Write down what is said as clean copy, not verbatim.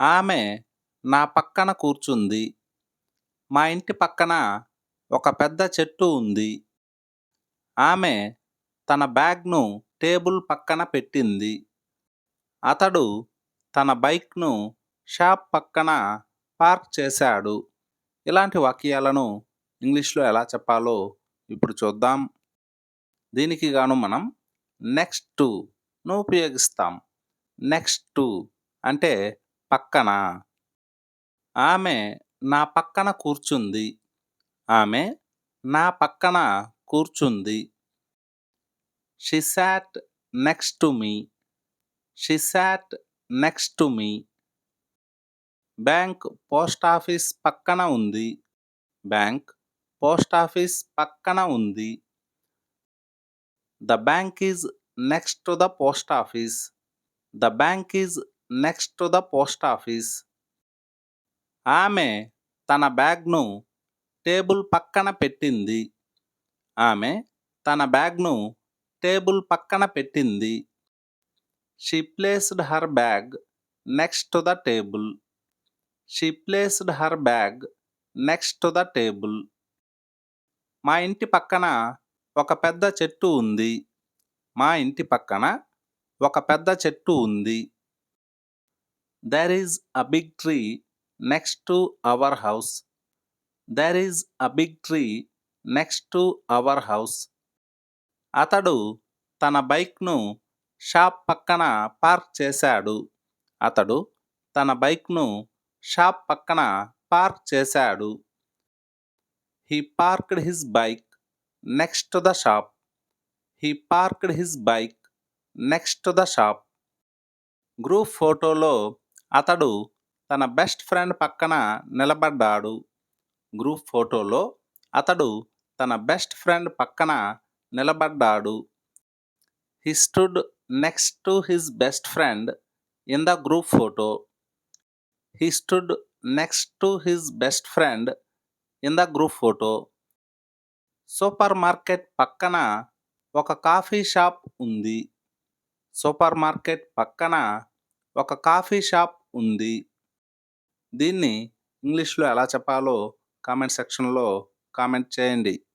ఆమె నా పక్కన కూర్చుంది. మా ఇంటి పక్కన ఒక పెద్ద చెట్టు ఉంది. ఆమె తన బ్యాగ్‌ను టేబుల్ పక్కన పెట్టింది. అతడు తన బైక్‌ను షాప్ పక్కన పార్క్ చేశాడు. ఇలాంటి వాక్యాలను ఇంగ్లీష్‌లో ఎలా చెప్పాలో ఇప్పుడు చూద్దాం. దీనికి గాను మనం నెక్స్ట్ టును ఉపయోగిస్తాం. నెక్స్ట్ టు అంటే పక్కన. ఆమె నా పక్కన కూర్చుంది. ఆమె నా పక్కన కూర్చుంది. She sat next to me. She sat next to me. Bank post office పక్కన ఉంది. బ్యాంక్ పోస్టాఫీస్ పక్కన ఉంది. The bank is next to the post office. The bank is next to the post office. ఆమె తన బ్యాగ్‌ను టేబుల్ పక్కన పెట్టింది. ఆమె తన బ్యాగ్‌ను టేబుల్ పక్కన పెట్టింది. She placed her bag next to the table. She placed her bag next to the table. మా ఇంటి పక్కన ఒక పెద్ద చెట్టు ఉంది. మా ఇంటి పక్కన ఒక పెద్ద చెట్టు ఉంది. There is a big tree next to our house. There is a big tree next to our house. అతడు తన బైక్‌ను షాప్ పక్కన పార్క్ చేశాడు. అతడు తన బైక్‌ను షాప్ పక్కన పార్క్ చేశాడు. He parked his bike next to the shop. He parked his bike next to the shop. Group ఫోటోలో అతడు తన బెస్ట్ ఫ్రెండ్ పక్కన నిలబడ్డాడు. గ్రూప్ ఫోటోలో అతడు తన బెస్ట్ ఫ్రెండ్ పక్కన నిలబడ్డాడు. He stood next to his best friend in the group photo. He stood next to his best friend in the group photo. Super market పక్కన ఒక కాఫీ షాప్ ఉంది. సూపర్ మార్కెట్ పక్కన ఒక కాఫీ షాప్ ఉంది. దీన్ని ఇంగ్లీష్‌లో ఎలా చెప్పాలో కామెంట్ సెక్షన్‌లో కామెంట్ చేయండి.